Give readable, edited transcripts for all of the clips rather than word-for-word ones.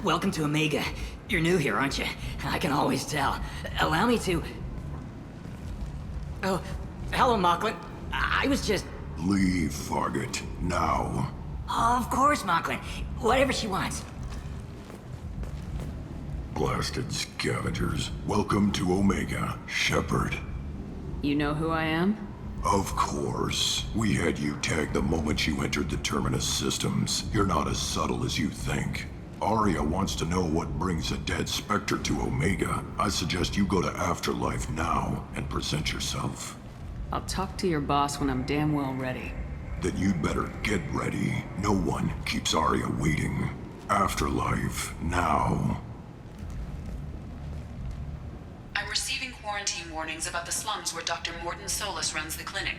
Welcome to Omega. You're new here, aren't you? I can always tell. Allow me to... Oh, hello, Mocklin. I was just... Leave, Fargate. Now. Of course, Mocklin. Whatever she wants. Blasted scavengers. Welcome to Omega, Shepard. You know who I am? Of course. We had you tagged the moment you entered the Terminus systems. You're not as subtle as you think. Aria wants to know what brings a dead Spectre to Omega. I suggest you go to Afterlife now and present yourself. I'll talk to your boss when I'm damn well ready. Then you'd better get ready. No one keeps Aria waiting. Afterlife now. I'm receiving quarantine warnings about the slums where Dr. Morton Solus runs the clinic.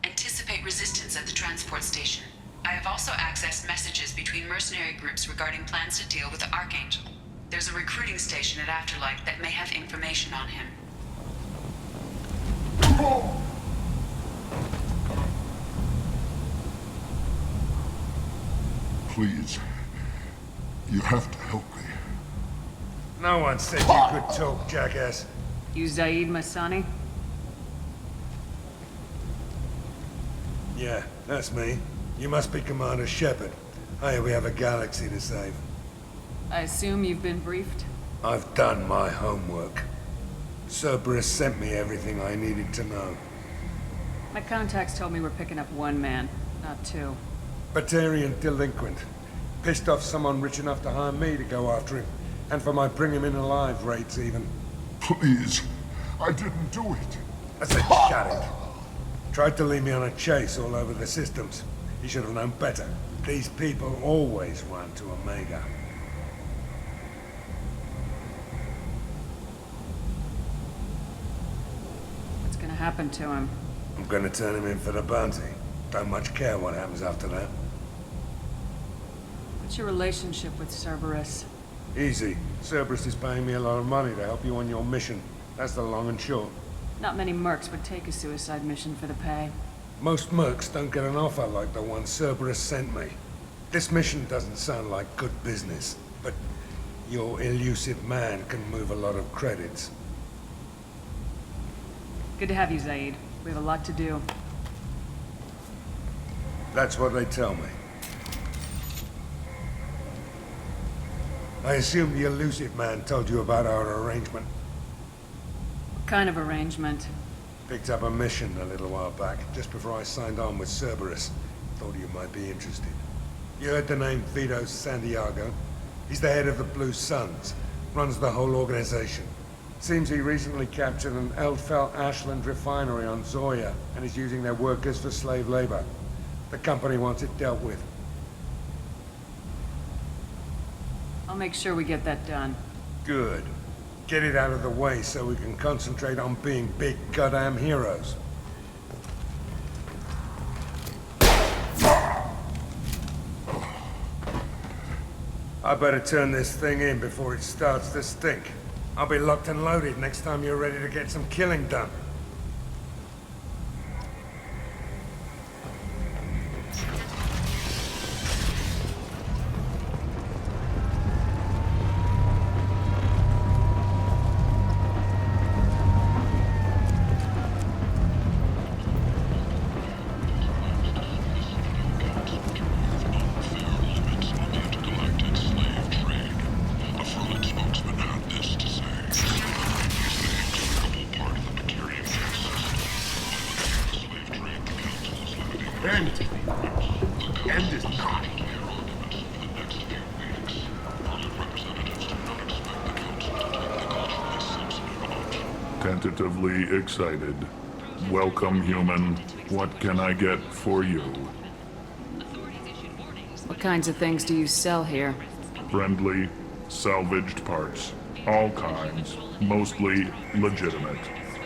Anticipate resistance at the transport station. I have also accessed messages between mercenary groups regarding plans to deal with the Archangel. There's a recruiting station at Afterlife that may have information on him. Please. You have to help me. No one said you could talk, jackass. You Zaid Masani? Yeah, that's me. You must be Commander Shepard. Hey, we have a galaxy to save. I assume you've been briefed? I've done my homework. Cerberus sent me everything I needed to know. My contacts told me we're picking up one man, not two. Batarian delinquent. Pissed off someone rich enough to hire me to go after him. And for my bring him in alive rates even. Please. I didn't do it. I said shut it. Tried to lead me on a chase all over the systems. He should have known better. These people always run to Omega. What's gonna happen to him? I'm gonna turn him in for the bounty. Don't much care what happens after that. What's your relationship with Cerberus? Easy. Cerberus is paying me a lot of money to help you on your mission. That's the long and short. Not many mercs would take a suicide mission for the pay. Most mercs don't get an offer like the one Cerberus sent me. This mission doesn't sound like good business, but your elusive man can move a lot of credits. Good to have you, Zaid. We have a lot to do. That's what they tell me. I assume the elusive man told you about our arrangement. What kind of arrangement? Picked up a mission a little while back, just before I signed on with Cerberus. Thought you might be interested. You heard the name Vito Santiago? He's the head of the Blue Suns, runs the whole organization. Seems he recently captured an Eldfell Ashland refinery on Zoya, and is using their workers for slave labor. The company wants it dealt with. I'll make sure we get that done. Good. Get it out of the way so we can concentrate on being big goddamn heroes. I better turn this thing in before it starts to stink. I'll be locked and loaded next time you're ready to get some killing done. Empty. End is not. Tentatively excited. Welcome, human. What can I get for you? What kinds of things do you sell here? Friendly, salvaged parts. All kinds. Mostly legitimate.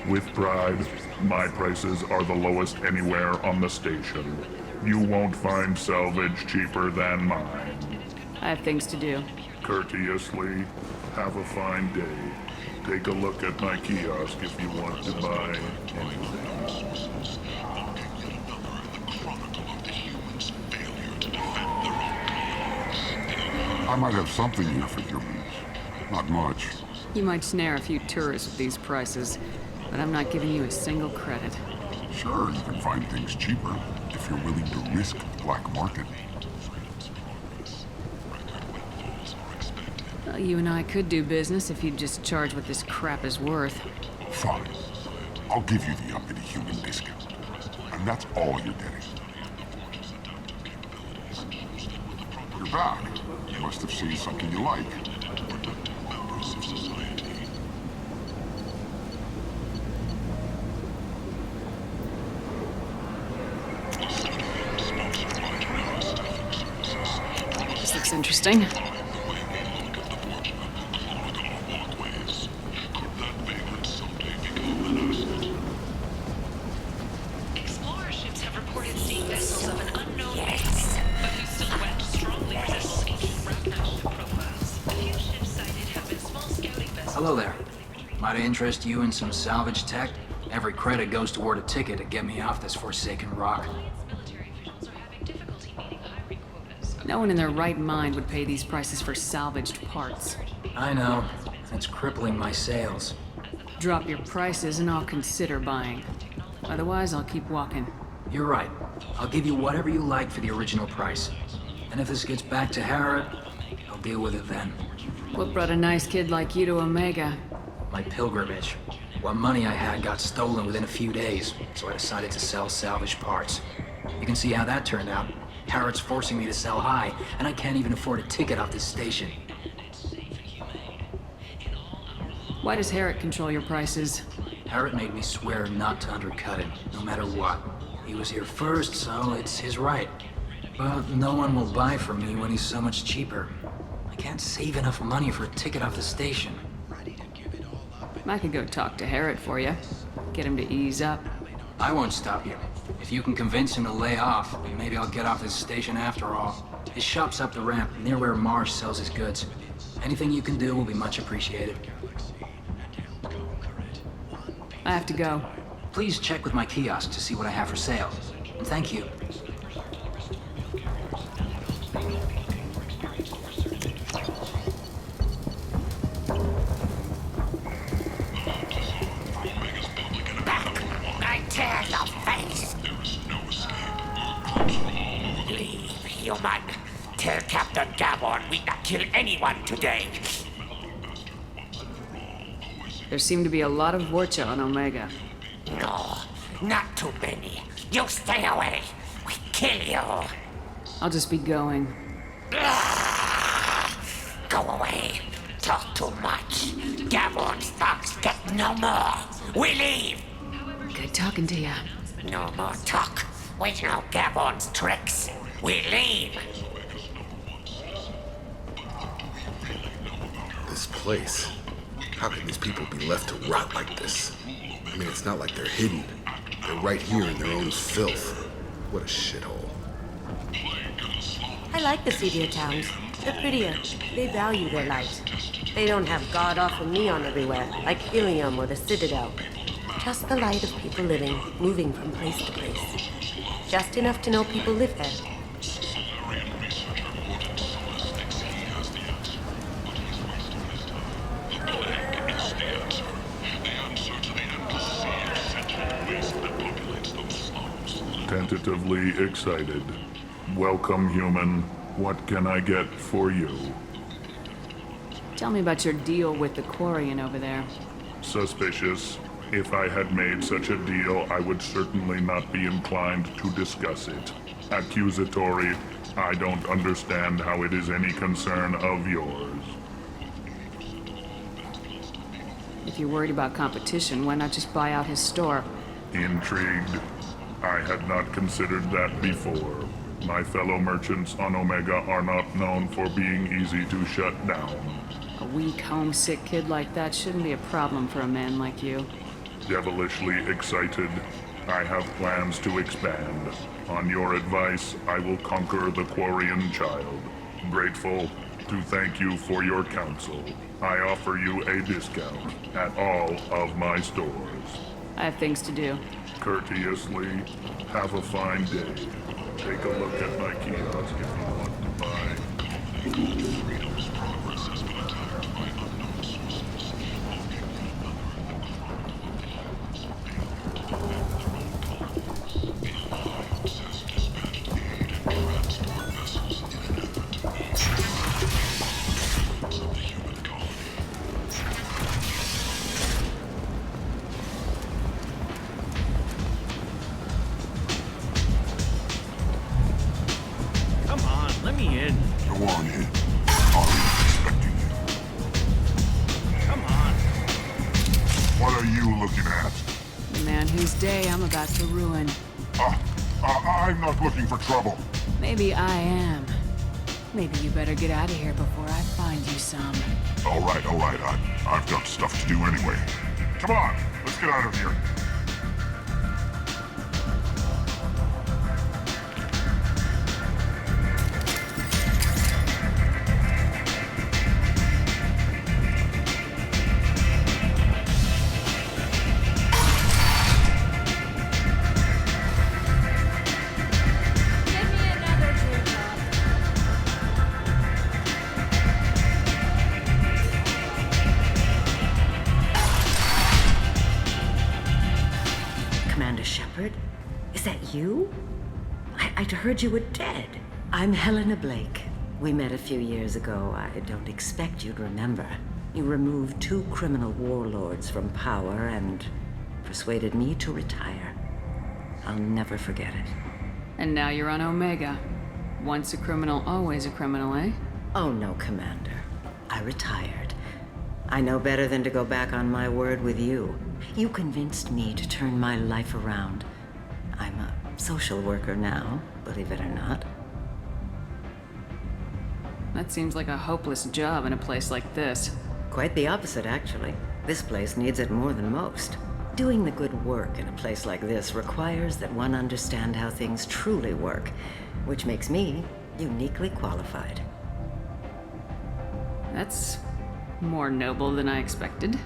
With pride, my prices are the lowest anywhere on the station. You won't find salvage cheaper than mine. I have things to do. Courteously, have a fine day. Take a look at my kiosk if you want to buy anything. I might have something here for humans. Not much. You might snare a few tourists with these prices, but I'm not giving you a single credit. Sure, you can find things cheaper if you're willing to risk the black market. Well, you and I could do business if you'd just charge what this crap is worth. Fine. I'll give you the uppity human discount. And that's all you're getting. You're back. You must have seen something you like. This looks interesting. Explorer ships have reported seeing vessels of an unknown race, but whose silhouette strongly resembles ancient Ravnash profiles. A few ships sighted have been small scouting vessels. Hello there. Might I interest you in some salvage tech? Every credit goes toward a ticket to get me off this forsaken rock. Military officials are having difficulty meeting hiring quotas. No one in their right mind would pay these prices for salvaged parts. I know. It's crippling my sales. Drop your prices and I'll consider buying. Otherwise, I'll keep walking. You're right. I'll give you whatever you like for the original price. And if this gets back to Harrod, I'll deal with it then. What brought a nice kid like you to Omega? My pilgrimage. What money I had got stolen within a few days, so I decided to sell salvaged parts. You can see how that turned out. Harrod's forcing me to sell high, and I can't even afford a ticket off this station. Why does Harrod control your prices? Harrod made me swear not to undercut him, no matter what. He was here first, so it's his right. But no one will buy from me when he's so much cheaper. I can't save enough money for a ticket off the station. I could go talk to Harrod for you. Get him to ease up. I won't stop you. If you can convince him to lay off, maybe I'll get off this station after all. His shop's up the ramp, near where Marsh sells his goods. Anything you can do will be much appreciated. I have to go. Please check with my kiosk to see what I have for sale. And thank you. I tear your face! Leave, human. Tell Captain Gavon we not kill anyone today. There seem to be a lot of Vorcha on Omega. No, not too many. You stay away. We kill you. I'll just be going. Go away. Talk too much. Gavon's thugs get no more. We leave. Good talking to you. No more talk. We know Gavon's tricks. We leave. This place. How can these people be left to rot like this? I mean, it's not like they're hidden. They're right here in their own filth. What a shithole. I like the seedier towns. They're prettier. They value their light. They don't have god-awful neon everywhere, like Ilium or the Citadel. Just the light of people living, moving from place to place. Just enough to know people live there. Tentatively excited. Welcome, human. What can I get for you? Tell me about your deal with the Quarian over there. Suspicious. If I had made such a deal, I would certainly not be inclined to discuss it. Accusatory, I don't understand how it is any concern of yours. If you're worried about competition, why not just buy out his store? Intrigued? I had not considered that before. My fellow merchants on Omega are not known for being easy to shut down. A weak, homesick kid like that shouldn't be a problem for a man like you. Devilishly excited. I have plans to expand. On your advice, I will conquer the Quarian child. Grateful to thank you for your counsel. I offer you a discount at all of my stores. I have things to do. Courteously, have a fine day. Take a look at my kiosk if you want to buy. Freedom's progress has been attacked by unknown sources. Let me in. Go on in. Aria's expecting you. Come on. What are you looking at? The man whose day I'm about to ruin. I'm not looking for trouble. Maybe I am. Maybe you better get out of here before I find you some. All right. I've got stuff to do anyway. Come on, let's get out of here. You? I'd heard you were dead. I'm Helena Blake. We met a few years ago. I don't expect you'd remember. You removed 2 criminal warlords from power and persuaded me to retire. I'll never forget it. And now you're on Omega. Once a criminal, always a criminal, eh? Oh no, Commander. I retired. I know better than to go back on my word with you. You convinced me to turn my life around. I'm a social worker now, believe it or not. That seems like a hopeless job in a place like this. Quite the opposite, actually. This place needs it more than most. Doing the good work in a place like this requires that one understand how things truly work, which makes me uniquely qualified. That's more noble than I expected.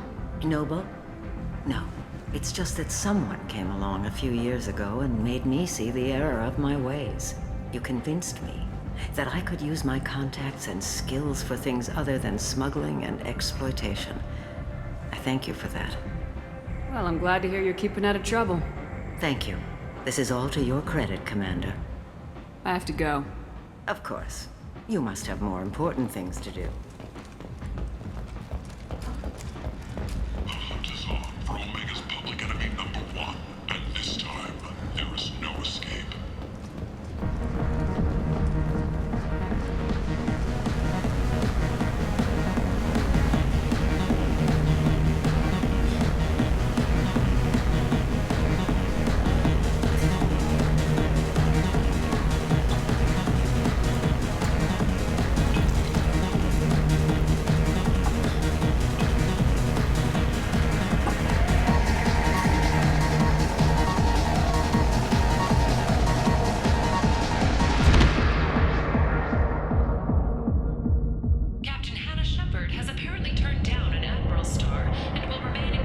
Noble? No. It's just that someone came along a few years ago and made me see the error of my ways. You convinced me that I could use my contacts and skills for things other than smuggling and exploitation. I thank you for that. Well, I'm glad to hear you're keeping out of trouble. Thank you. This is all to your credit, Commander. I have to go. Of course. You must have more important things to do. The hunt is on for Omega's public enemy #1, and this time, there is no escape.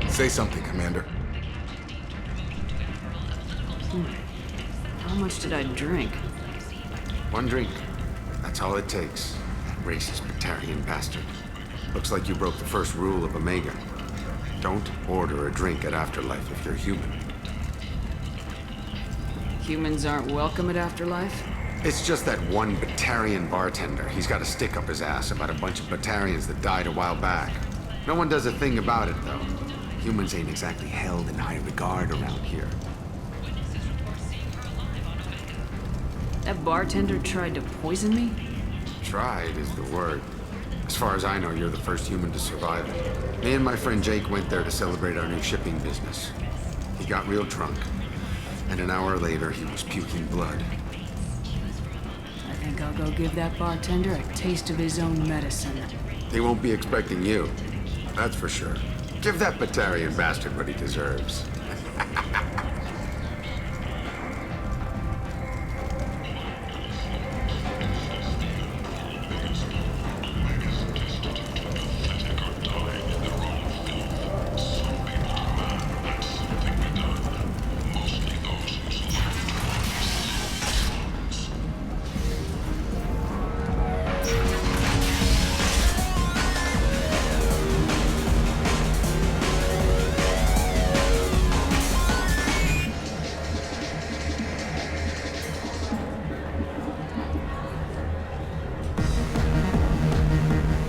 Say something, Commander. How much did I drink? 1 drink. That's all it takes. Racist Batarian bastard. Looks like you broke the first rule of Omega. Don't order a drink at Afterlife if you're human. Humans aren't welcome at Afterlife? It's just that one Batarian bartender. He's got a stick up his ass about a bunch of Batarians that died a while back. No one does a thing about it, though. Humans ain't exactly held in high regard around here. That bartender tried to poison me? Tried is the word. As far as I know, you're the first human to survive it. Me and my friend Jake went there to celebrate our new shipping business. He got real drunk, and an hour later he was puking blood. I think I'll go give that bartender a taste of his own medicine. He won't be expecting you, that's for sure. Give that Batarian bastard what he deserves.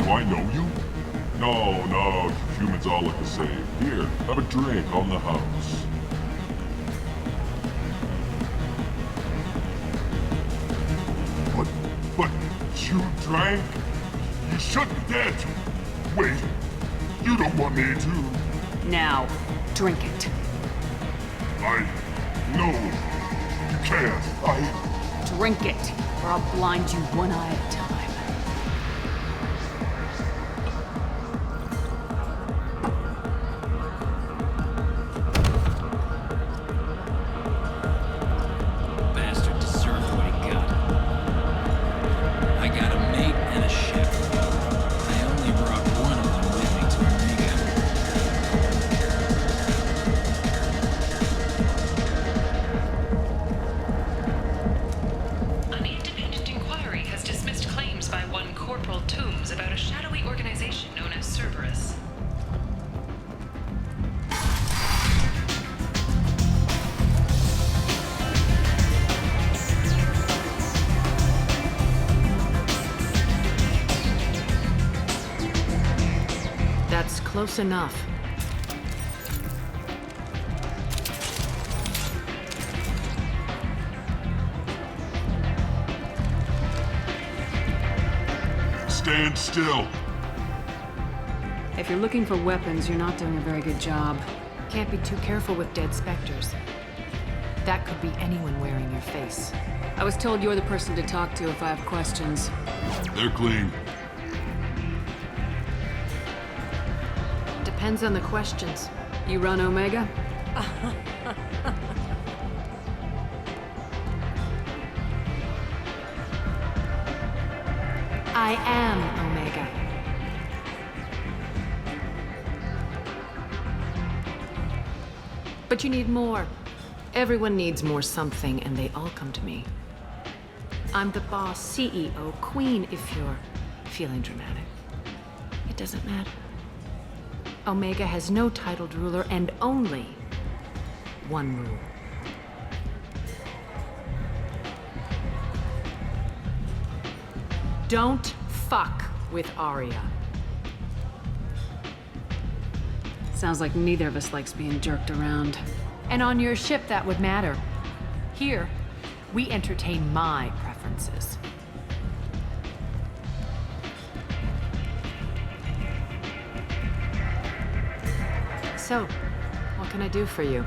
Do I know you? No, humans all look the same. Here, have a drink on the house. But you drank? You should be dead. Wait, you don't want me to? Now, drink it. No, you can't. Drink it, or I'll blind you one eye at a time. Bastard deserved what he got. I got a mate and a ship. I only brought one of them with me to Omega. An independent inquiry has dismissed claims by one Corporal Toombs about a shadowy organization known as Cerberus. That's close enough. Stand still. If you're looking for weapons, you're not doing a very good job. Can't be too careful with dead specters. That could be anyone wearing your face. I was told you're the person to talk to if I have questions. They're clean. Depends on the questions. You run Omega? I am Omega. But you need more. Everyone needs more something, and they all come to me. I'm the boss, CEO, queen, if you're feeling dramatic. It doesn't matter. Omega has no titled ruler and only one rule. Don't fuck with Arya. Sounds like neither of us likes being jerked around. And on your ship, that would matter. Here, we entertain my preferences. So, what can I do for you?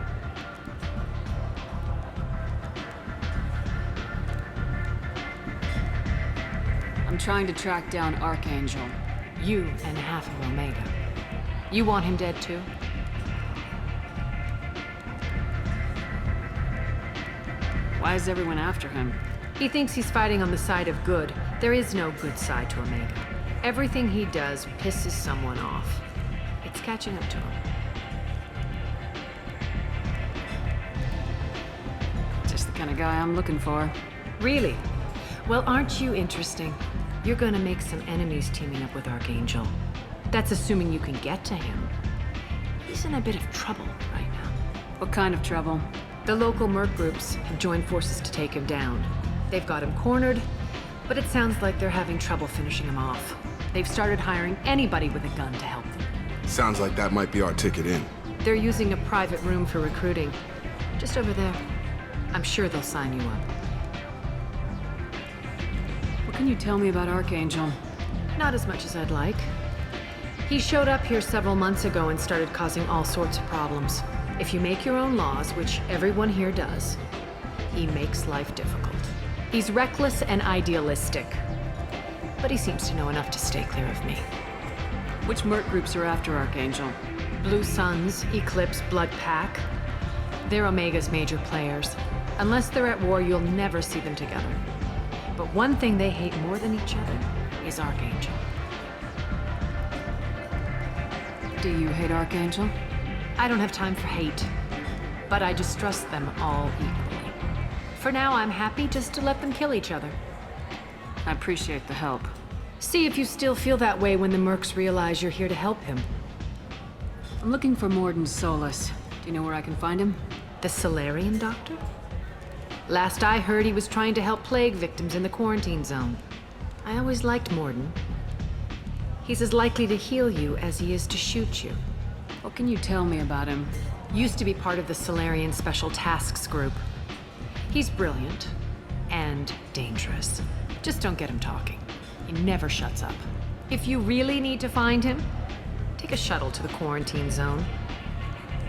I'm trying to track down Archangel. You and half of Omega. You want him dead too? Why is everyone after him? He thinks he's fighting on the side of good. There is no good side to Omega. Everything he does pisses someone off. It's catching up to him. Just the kind of guy I'm looking for. Really? Well, aren't you interesting? You're gonna make some enemies teaming up with Archangel. That's assuming you can get to him. He's in a bit of trouble right now. What kind of trouble? The local merc groups have joined forces to take him down. They've got him cornered, but it sounds like they're having trouble finishing him off. They've started hiring anybody with a gun to help them. Sounds like that might be our ticket in. They're using a private room for recruiting. Just over there. I'm sure they'll sign you up. What can you tell me about Archangel? Not as much as I'd like. He showed up here several months ago and started causing all sorts of problems. If you make your own laws, which everyone here does, he makes life difficult. He's reckless and idealistic. But he seems to know enough to stay clear of me. Which merc groups are after Archangel? Blue Suns, Eclipse, Blood Pack. They're Omega's major players. Unless they're at war, you'll never see them together. But one thing they hate more than each other is Archangel. Do you hate Archangel? I don't have time for hate, but I distrust them all equally. For now, I'm happy just to let them kill each other. I appreciate the help. See if you still feel that way when the mercs realize you're here to help him. I'm looking for Morden Solus. Do you know where I can find him? The Solarian doctor? Last I heard, he was trying to help plague victims in the quarantine zone. I always liked Morden. He's as likely to heal you as he is to shoot you. What can you tell me about him? Used to be part of the Solarian Special Tasks Group. He's brilliant and dangerous. Just don't get him talking. He never shuts up. If you really need to find him, take a shuttle to the quarantine zone.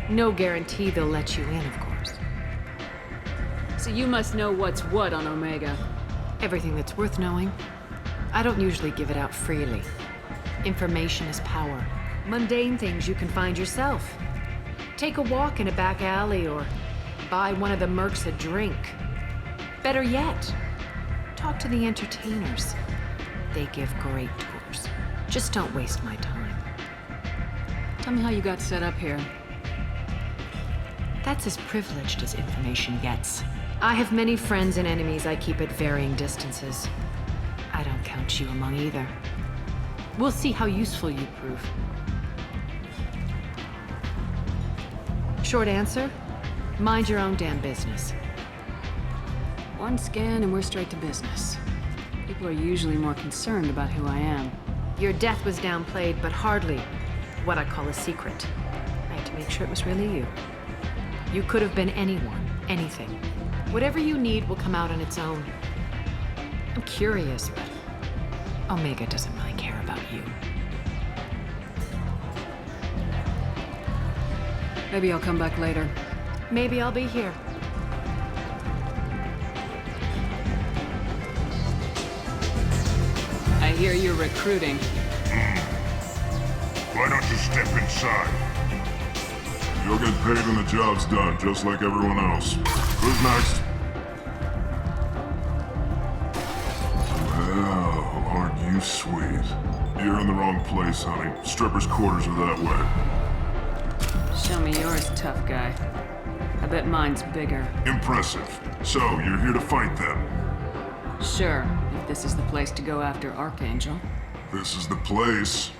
No guarantee they'll let you in, of course. So you must know what's what on Omega. Everything that's worth knowing. I don't usually give it out freely. Information is power. Mundane things you can find yourself. Take a walk in a back alley or buy one of the mercs a drink. Better yet, talk to the entertainers. They give great tours. Just don't waste my time. Tell me how you got set up here. That's as privileged as information gets. I have many friends and enemies I keep at varying distances. I don't count you among either. We'll see how useful you prove. Short answer, mind your own damn business. One scan and we're straight to business. People are usually more concerned about who I am. Your death was downplayed, but hardly what I call a secret. I had to make sure it was really you. You could have been anyone, anything. Whatever you need will come out on its own. I'm curious, but Omega doesn't really care about you. Maybe I'll come back later. Maybe I'll be here. I hear you're recruiting. Why don't you step inside? You'll get paid when the job's done, just like everyone else. Who's next? Well, aren't you sweet? You're in the wrong place, honey. Strippers' quarters are that way. Show me yours, tough guy. I bet mine's bigger. Impressive. So, you're here to fight then? Sure, if this is the place to go after Archangel. This is the place.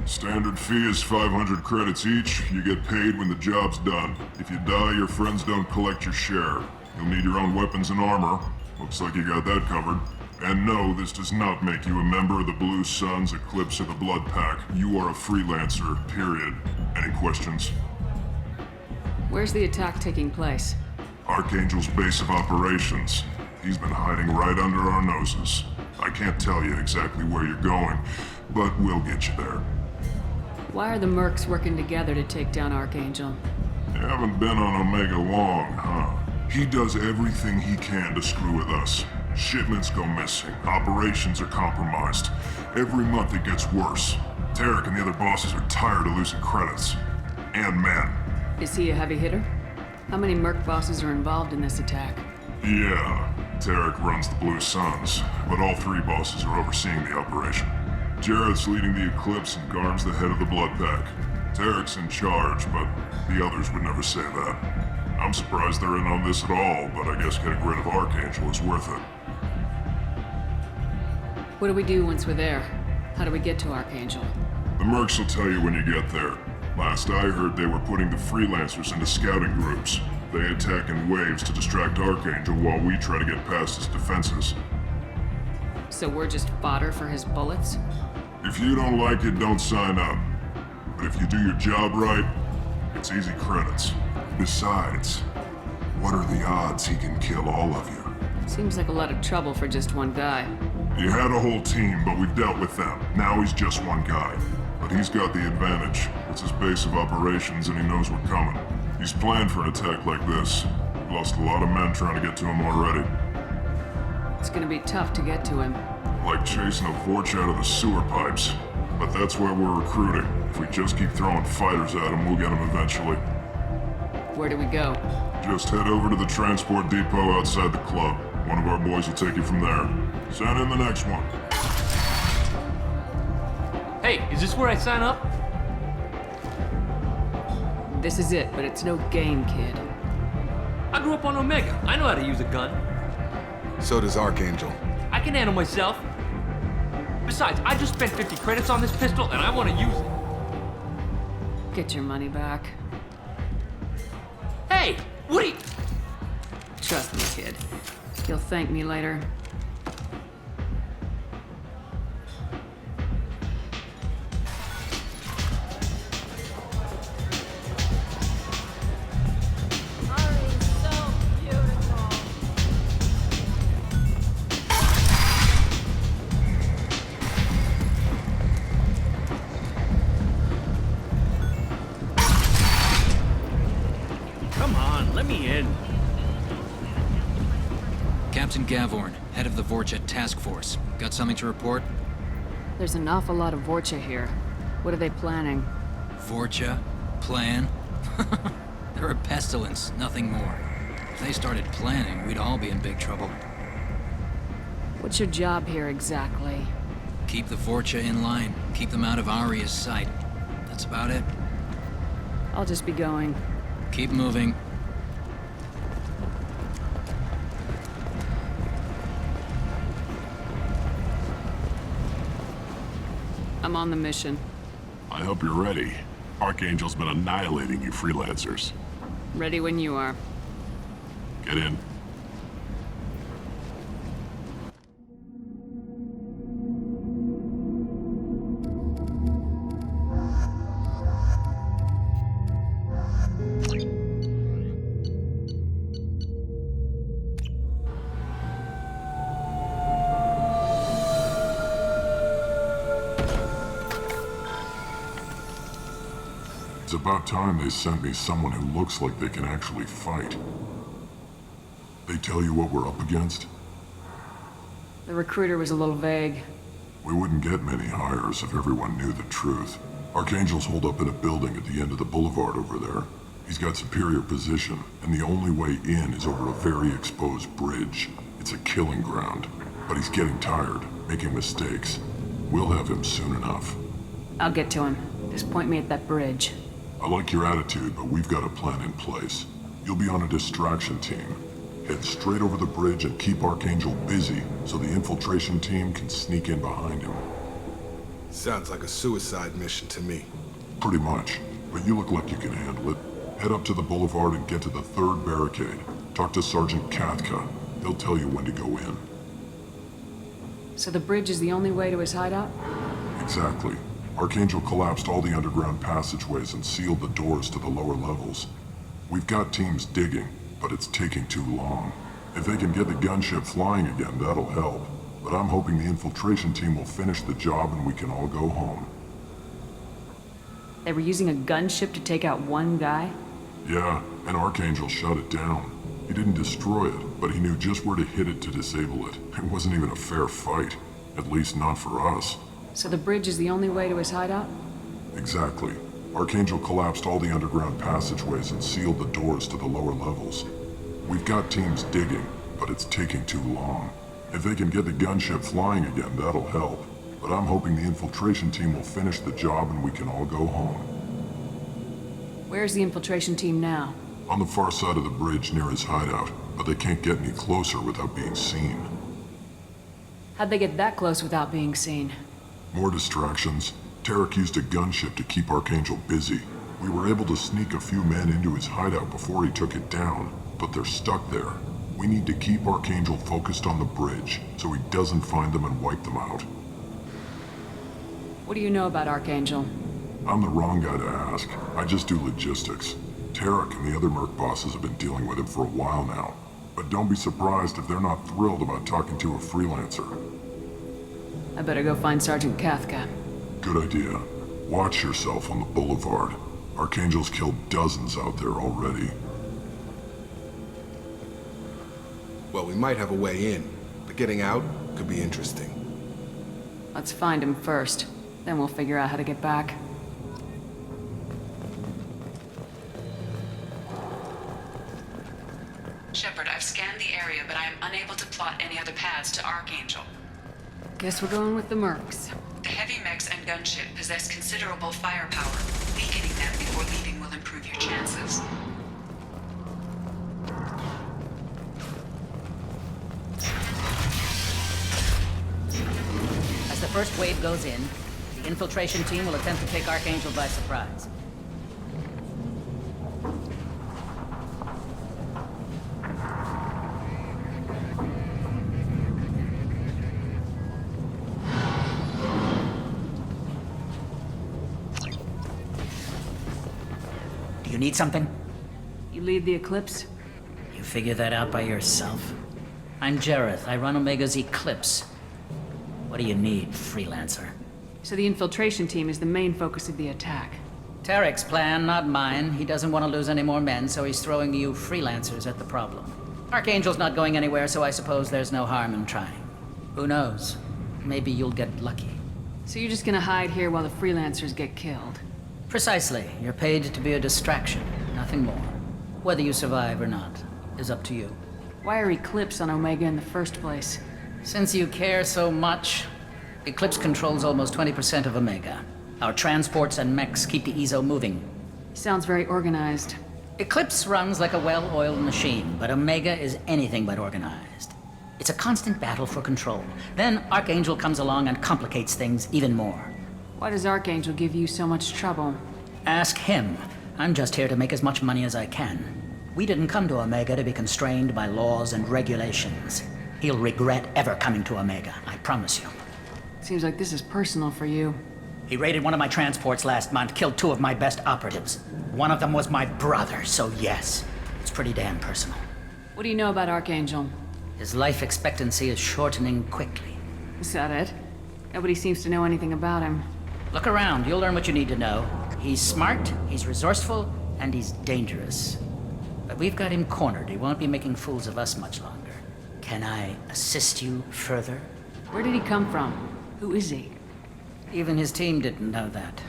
Standard fee is 500 credits each. You get paid when the job's done. If you die, your friends don't collect your share. You'll need your own weapons and armor. Looks like you got that covered. And no, this does not make you a member of the Blue Suns, Eclipse, or the Blood Pack. You are a freelancer, period. Any questions? Where's the attack taking place? Archangel's base of operations. He's been hiding right under our noses. I can't tell you exactly where you're going, but we'll get you there. Why are the mercs working together to take down Archangel? You haven't been on Omega long, huh? He does everything he can to screw with us. Shipments go missing. Operations are compromised. Every month it gets worse. Tarek and the other bosses are tired of losing credits. And men. Is he a heavy hitter? How many merc bosses are involved in this attack? Yeah, Tarek runs the Blue Suns, but all three bosses are overseeing the operation. Jarrett's leading the Eclipse and Garm's the head of the Blood Pack. Tarek's in charge, but the others would never say that. I'm surprised they're in on this at all, but I guess getting rid of Archangel is worth it. What do we do once we're there? How do we get to Archangel? The mercs will tell you when you get there. Last I heard, they were putting the freelancers into scouting groups. They attack in waves to distract Archangel while we try to get past his defenses. So we're just fodder for his bullets? If you don't like it, don't sign up. But if you do your job right, It's easy credits. Besides, what are the odds he can kill all of you? Seems like a lot of trouble for just one guy. He had a whole team, but we've dealt with them. Now he's just one guy. But he's got the advantage. It's his base of operations and he knows we're coming. He's planned for an attack like this. We lost a lot of men trying to get to him already. It's gonna be tough to get to him. Like chasing a Vorch out of the sewer pipes. But that's why we're recruiting. If we just keep throwing fighters at him, we'll get him eventually. Where do we go? Just head over to the transport depot outside the club. One of our boys will take you from there. Send in the next one. Hey, is this where I sign up? This is it, but it's no game, kid. I grew up on Omega. I know how to use a gun. So does Archangel. I can handle myself. Besides, I just spent 50 credits on this pistol and I want to use it. Get your money back. Hey, what are you... Trust me, kid. You'll thank me later. Come on, let me in. Captain Gavorn, head of the Vorcha task force. Got something to report? There's an awful lot of Vorcha here. What are they planning? Vorcha? Plan? They're a pestilence, nothing more. If they started planning, we'd all be in big trouble. What's your job here exactly? Keep the Vorcha in line. Keep them out of Aria's sight. That's about it. I'll just be going. Keep moving. I'm on the mission. I hope you're ready. Archangel's been annihilating you freelancers. Ready when you are. Get in. It's about time they sent me someone who looks like they can actually fight. They tell you what we're up against? The recruiter was a little vague. We wouldn't get many hires if everyone knew the truth. Archangel's holed up in a building at the end of the boulevard over there. He's got superior position, and the only way in is over a very exposed bridge. It's a killing ground. But he's getting tired, making mistakes. We'll have him soon enough. I'll get to him. Just point me at that bridge. I like your attitude, but we've got a plan in place. You'll be on a distraction team. Head straight over the bridge and keep Archangel busy so the infiltration team can sneak in behind him. Sounds like a suicide mission to me. Pretty much, but you look like you can handle it. Head up to the boulevard and get to the third barricade. Talk to Sergeant Katka. He'll tell you when to go in. So the bridge is the only way to his hideout? Exactly. Archangel collapsed all the underground passageways and sealed the doors to the lower levels. We've got teams digging, but it's taking too long. If they can get the gunship flying again, that'll help. But I'm hoping the infiltration team will finish the job and we can all go home. They were using a gunship to take out one guy? Yeah, and Archangel shut it down. He didn't destroy it, but he knew just where to hit it to disable it. It wasn't even a fair fight. At least not for us. So the bridge is the only way to his hideout? Exactly. Archangel collapsed all the underground passageways and sealed the doors to the lower levels. We've got teams digging, but it's taking too long. If they can get the gunship flying again, that'll help. But I'm hoping the infiltration team will finish the job and we can all go home. Where's the infiltration team now? On the far side of the bridge near his hideout, but they can't get any closer without being seen. How'd they get that close without being seen? More distractions. Tarek used a gunship to keep Archangel busy. We were able to sneak a few men into his hideout before he took it down, but they're stuck there. We need to keep Archangel focused on the bridge, so he doesn't find them and wipe them out. What do you know about Archangel? I'm the wrong guy to ask. I just do logistics. Tarek and the other Merc bosses have been dealing with him for a while now. But don't be surprised if they're not thrilled about talking to a freelancer. I better go find Sergeant Kathka. Good idea. Watch yourself on the boulevard. Archangel's killed dozens out there already. Well, we might have a way in, but getting out could be interesting. Let's find him first. Then we'll figure out how to get back. Shepard, I've scanned the area, but I am unable to plot any other paths to Archangel. Guess we're going with the Mercs. The heavy mechs and gunship possess considerable firepower. Weakening them before leaving will improve your chances. As the first wave goes in, the infiltration team will attempt to take Archangel by surprise. Do you need something? You lead the Eclipse? You figure that out by yourself. I'm Jareth. I run Omega's Eclipse. What do you need, freelancer? So the infiltration team is the main focus of the attack. Tarek's plan, not mine. He doesn't want to lose any more men, so he's throwing you freelancers at the problem. Archangel's not going anywhere, so I suppose there's no harm in trying. Who knows? Maybe you'll get lucky. So you're just gonna hide here while the freelancers get killed? Precisely. You're paid to be a distraction, nothing more. Whether you survive or not is up to you. Why are Eclipse on Omega in the first place? Since you care so much, Eclipse controls almost 20% of Omega. Our transports and mechs keep the EZO moving. Sounds very organized. Eclipse runs like a well-oiled machine, but Omega is anything but organized. It's a constant battle for control. Then Archangel comes along and complicates things even more. Why does Archangel give you so much trouble? Ask him. I'm just here to make as much money as I can. We didn't come to Omega to be constrained by laws and regulations. He'll regret ever coming to Omega, I promise you. Seems like this is personal for you. He raided one of my transports last month, killed 2 of my best operatives. One of them was my brother, so yes, it's pretty damn personal. What do you know about Archangel? His life expectancy is shortening quickly. Is that it? Nobody seems to know anything about him. Look around, you'll learn what you need to know. He's smart, he's resourceful, and he's dangerous. But we've got him cornered. He won't be making fools of us much longer. Can I assist you further? Where did he come from? Who is he? Even his team didn't know that.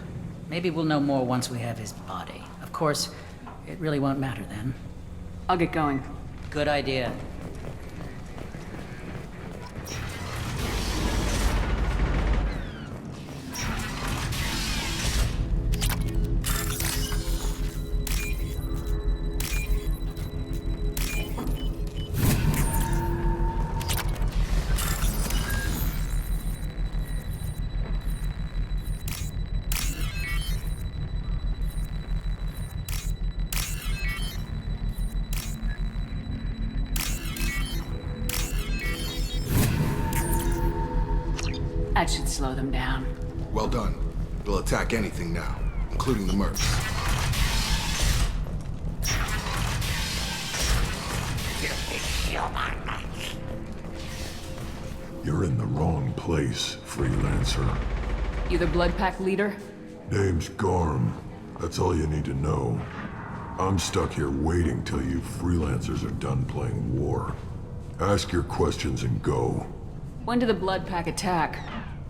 Maybe we'll know more once we have his body. Of course, it really won't matter then. I'll get going. Good idea. That should slow them down. Well done. We'll attack anything now, including the Mercs. You're in the wrong place, freelancer. You the Blood Pack leader? Name's Garm. That's all you need to know. I'm stuck here waiting till you freelancers are done playing war. Ask your questions and go. When did the Blood Pack attack?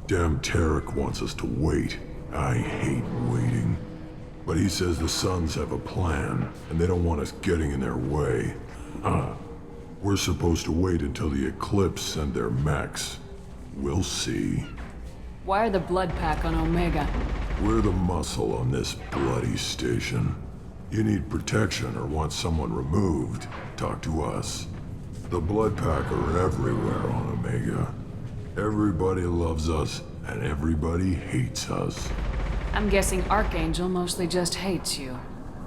Damn Tarek wants us to wait. I hate waiting. But he says the Suns have a plan, and they don't want us getting in their way. We're supposed to wait until the Eclipse send their mechs. We'll see. Why are the Blood Pack on Omega? We're the muscle on this bloody station. You need protection or want someone removed, talk to us. The Blood Pack are everywhere on Omega. Everybody loves us, and everybody hates us. I'm guessing Archangel mostly just hates you.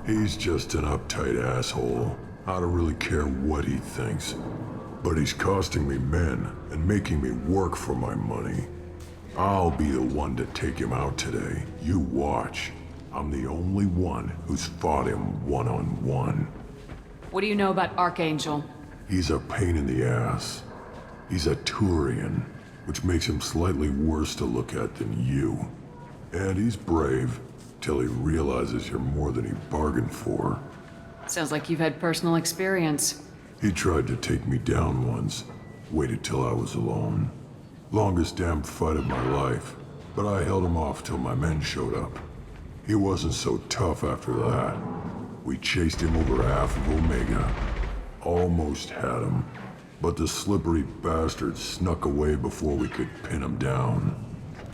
He's just an uptight asshole. I don't really care what he thinks. But he's costing me men and making me work for my money. I'll be the one to take him out today. You watch. I'm the only one who's fought him one-on-one. What do you know about Archangel? He's a pain in the ass. He's a Turian, which makes him slightly worse to look at than you. And he's brave, till he realizes you're more than he bargained for. Sounds like you've had personal experience. He tried to take me down once, waited till I was alone. Longest damn fight of my life, but I held him off till my men showed up. He wasn't so tough after that. We chased him over half of Omega. Almost had him, but the slippery bastard snuck away before we could pin him down.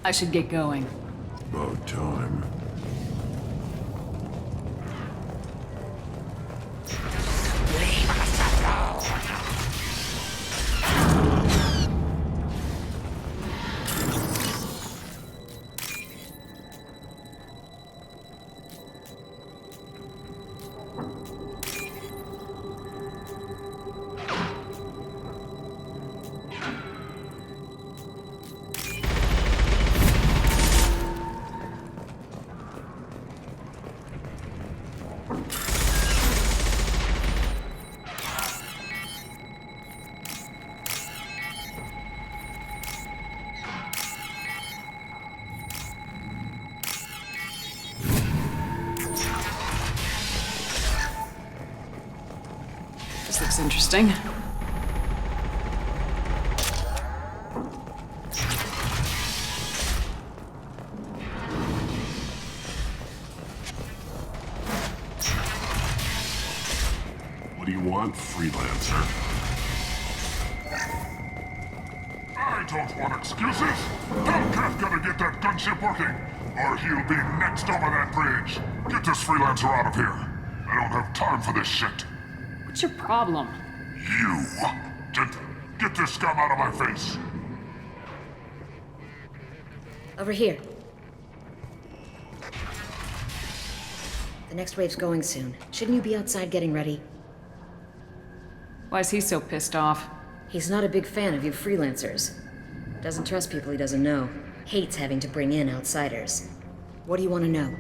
I should get going. About time. Leave us alone. This looks interesting. What do you want, freelancer? I don't want excuses! Tell Kafka to get that gunship working, or he'll be next over that bridge. Get this freelancer out of here. I don't have time for this shit. What's your problem? You! Get this scum out of my face! Over here. The next wave's going soon. Shouldn't you be outside getting ready? Why is he so pissed off? He's not a big fan of you freelancers. Doesn't trust people he doesn't know. Hates having to bring in outsiders. What do you want to know?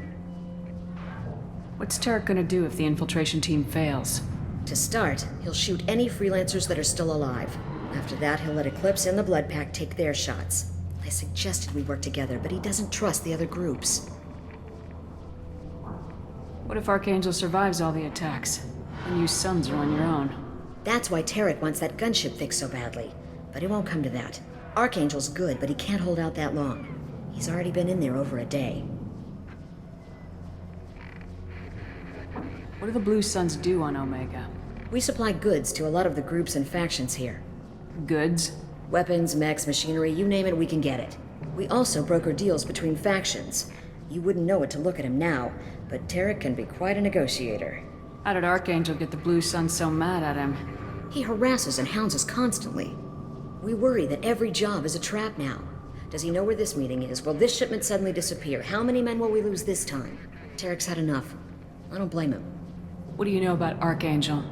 What's Tarek gonna do if the infiltration team fails? To start, he'll shoot any freelancers that are still alive. After that, he'll let Eclipse and the Blood Pack take their shots. I suggested we work together, but he doesn't trust the other groups. What if Archangel survives all the attacks, and you sons are on your own? That's why Tarek wants that gunship fixed so badly. But it won't come to that. Archangel's good, but he can't hold out that long. He's already been in there over a day. What do the Blue Suns do on Omega? We supply goods to a lot of the groups and factions here. Goods? Weapons, mechs, machinery, you name it, we can get it. We also broker deals between factions. You wouldn't know it to look at him now, but Tarek can be quite a negotiator. How did Archangel get the Blue Suns so mad at him? He harasses and hounds us constantly. We worry that every job is a trap now. Does he know where this meeting is? Will this shipment suddenly disappear? How many men will we lose this time? Tarek's had enough. I don't blame him. What do you know about Archangel?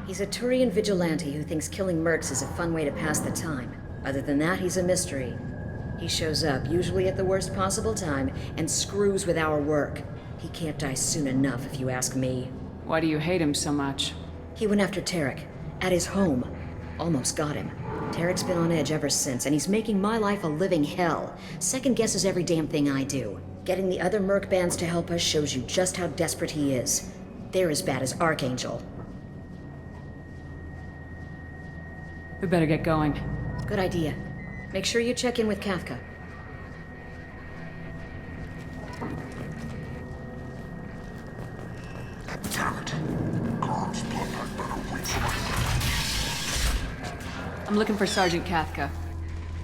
He's a Turian vigilante who thinks killing mercs is a fun way to pass the time. Other than that, he's a mystery. He shows up, usually at the worst possible time, and screws with our work. He can't die soon enough, if you ask me. Why do you hate him so much? He went after Tarek. At his home. Almost got him. Tarek's been on edge ever since, and he's making my life a living hell. Second guesses every damn thing I do. Getting the other merc bands to help us shows you just how desperate he is. They're as bad as Archangel. We better get going. Good idea. Make sure you check in with Kafka. Damn it. Carl's blood pack better wait for my... I'm looking for Sergeant Kafka.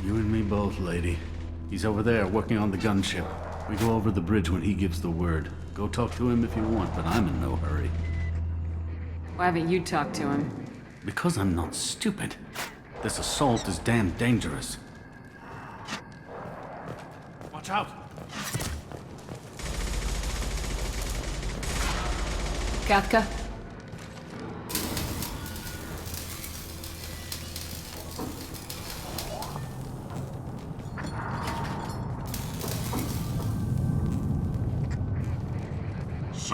You and me both, lady. He's over there working on the gunship. We go over the bridge when he gives the word. Go talk to him if you want, but I'm in no hurry. Why haven't you talked to him? Because I'm not stupid. This assault is damn dangerous. Watch out! Kafka?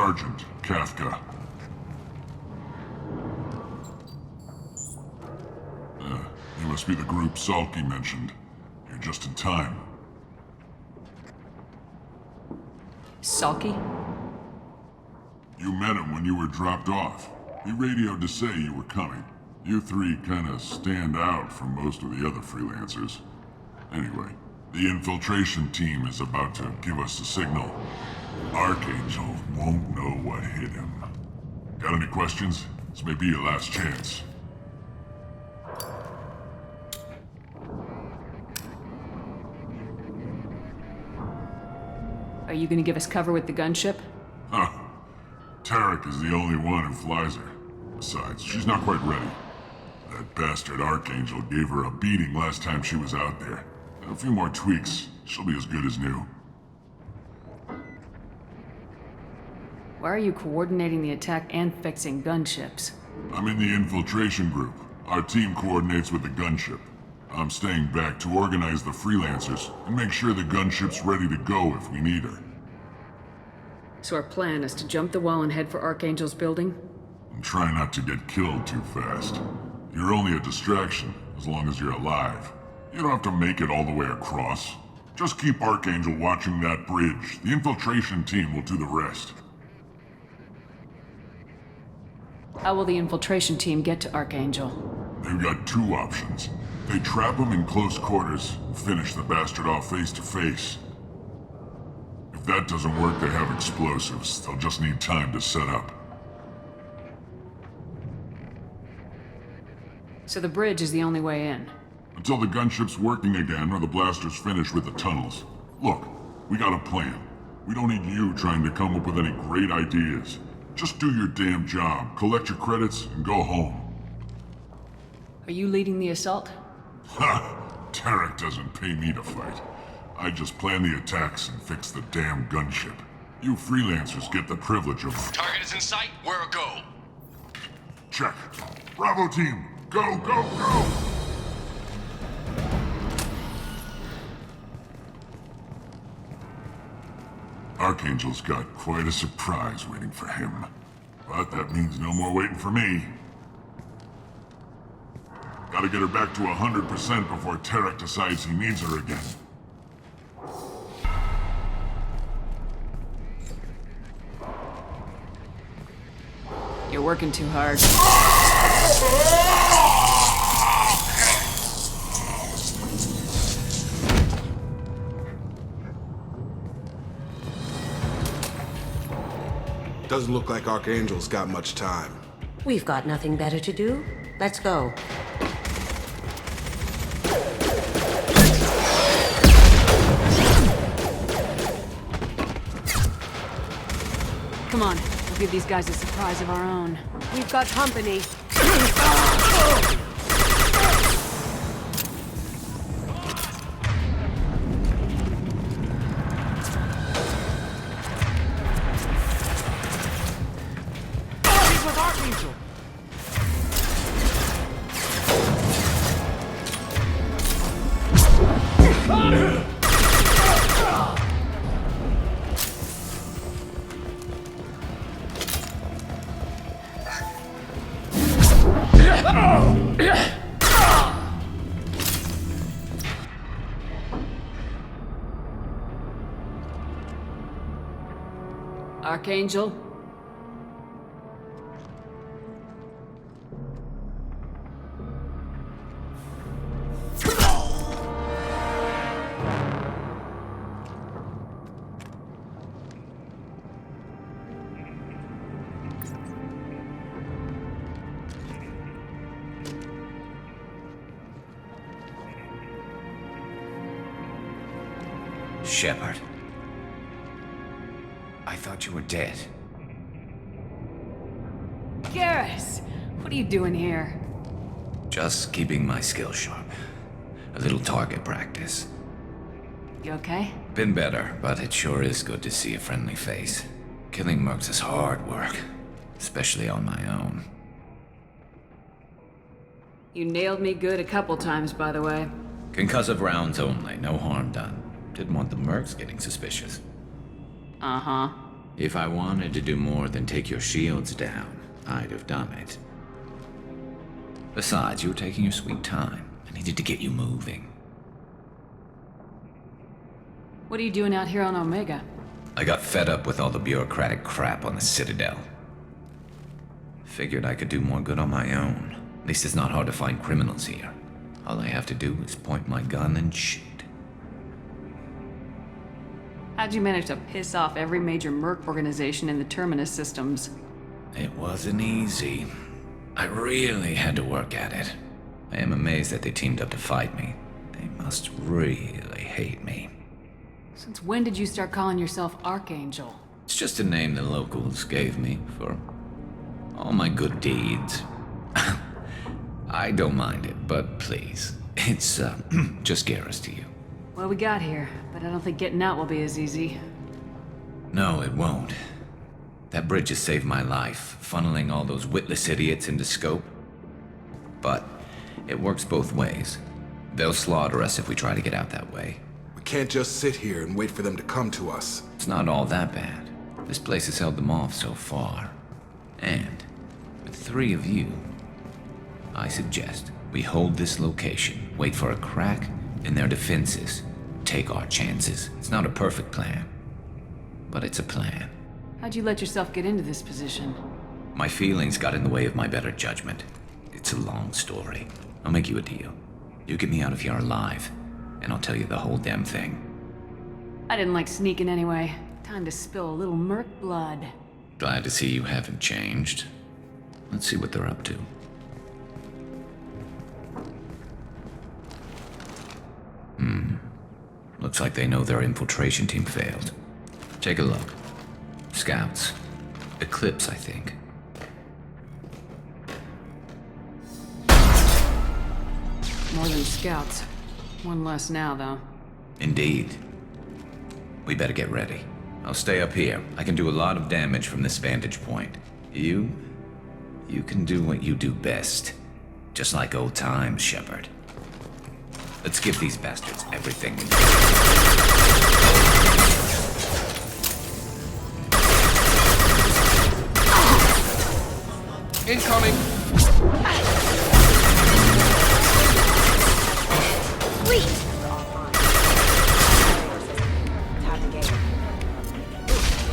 Sergeant Kafka. You must be the group Salky mentioned. You're just in time. Salky? You met him when you were dropped off. He radioed to say you were coming. You three kinda stand out from most of the other freelancers. Anyway, the infiltration team is about to give us the signal. Archangel won't know what hit him. Got any questions? This may be your last chance. Are you gonna give us cover with the gunship? Huh. Tarek is the only one who flies her. Besides, she's not quite ready. That bastard Archangel gave her a beating last time she was out there. And a few more tweaks, she'll be as good as new. Why are you coordinating the attack and fixing gunships? I'm in the infiltration group. Our team coordinates with the gunship. I'm staying back to organize the freelancers and make sure the gunship's ready to go if we need her. So our plan is to jump the wall and head for Archangel's building? And try not to get killed too fast. You're only a distraction, as long as you're alive. You don't have to make it all the way across. Just keep Archangel watching that bridge. The infiltration team will do the rest. How will the infiltration team get to Archangel? They've got two options. They trap him in close quarters and finish the bastard off face to face. If that doesn't work, they have explosives. They'll just need time to set up. So the bridge is the only way in? Until the gunship's working again or the blasters finish with the tunnels. Look, we got a plan. We don't need you trying to come up with any great ideas. Just do your damn job, collect your credits, and go home. Are you leading the assault? Ha! Tarek doesn't pay me to fight. I just plan the attacks and fix the damn gunship. You freelancers get the privilege of... Target is in sight. We're a go. Check. Bravo team! Go, go, go! Archangel's got quite a surprise waiting for him. But that means no more waiting for me. Gotta get her back to 100% before Tarek decides he needs her again. You're working too hard. Doesn't look like Archangel's got much time. We've got nothing better to do. Let's go. Come on, we'll give these guys a surprise of our own. We've got company. He's with Archangel. Archangel? Shepard. I thought you were dead. Garrus! What are you doing here? Just keeping my skills sharp. A little target practice. You okay? Been better, but it sure is good to see a friendly face. Killing mercs is hard work, especially on my own. You nailed me good a couple times, by the way. Concussive rounds only, no harm done. Didn't want the mercs getting suspicious. Uh-huh. If I wanted to do more than take your shields down, I'd have done it. Besides, you were taking your sweet time. I needed to get you moving. What are you doing out here on Omega? I got fed up with all the bureaucratic crap on the Citadel. Figured I could do more good on my own. At least it's not hard to find criminals here. All I have to do is point my gun and shoot. How'd you manage to piss off every major merc organization in the Terminus systems? It wasn't easy. I really had to work at it. I am amazed that they teamed up to fight me. They must really hate me. Since when did you start calling yourself Archangel? It's just a name the locals gave me for all my good deeds. I don't mind it, but please, it's just Garrus to you. Well, we got here, but I don't think getting out will be as easy. No, it won't. That bridge has saved my life, funneling all those witless idiots into scope. But it works both ways. They'll slaughter us if we try to get out that way. We can't just sit here and wait for them to come to us. It's not all that bad. This place has held them off so far. And with 3 of you, I suggest we hold this location, wait for a crack in their defenses, take our chances. It's not a perfect plan, but it's a plan. How'd you let yourself get into this position? My feelings got in the way of my better judgment. It's a long story. I'll make you a deal. You get me out of here alive, and I'll tell you the whole damn thing. I didn't like sneaking anyway. Time to spill a little merc blood. Glad to see you haven't changed. Let's see what they're up to. Looks like they know their infiltration team failed. Take a look. Scouts. Eclipse, I think. More than scouts. One less now, though. Indeed. We better get ready. I'll stay up here. I can do a lot of damage from this vantage point. You can do what you do best. Just like old times, Shepard. Let's give these bastards everything we need. Incoming! Sweet!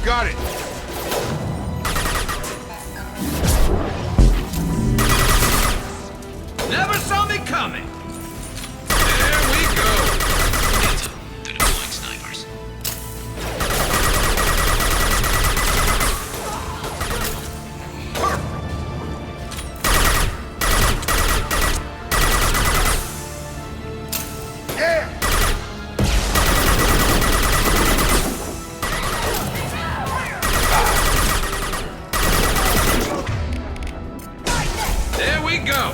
Got it! Never saw me coming! They're deploying snipers. There we go!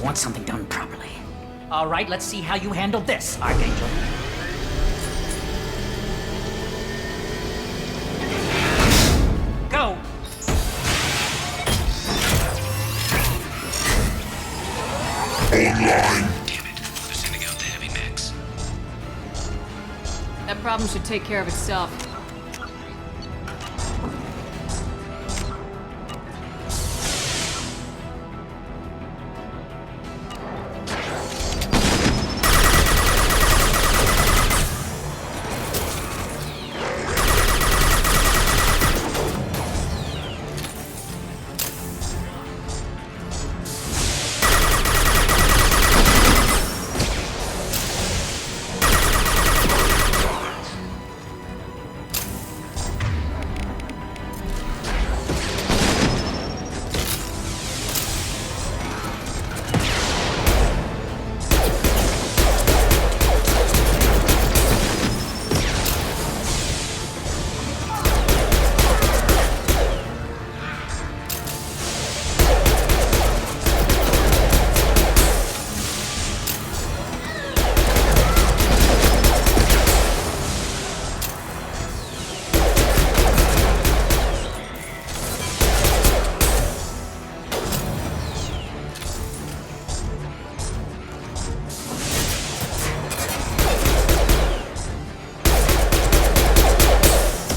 want something done properly. All right, let's see how you handle this, Archangel. Go! Online. Damn it. They're sending out the heavy mechs. That problem should take care of itself.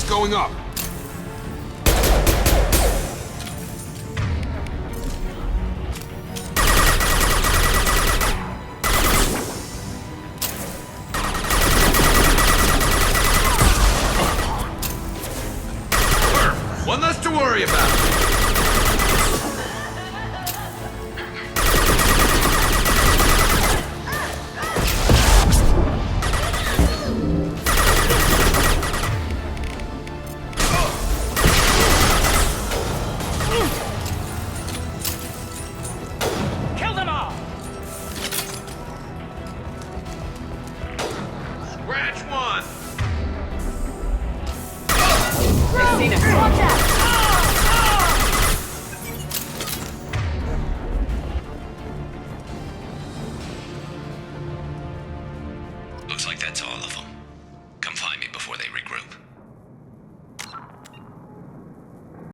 Going up. One less to worry about. Kill them all! Scratch one. They've seen us. Watch out!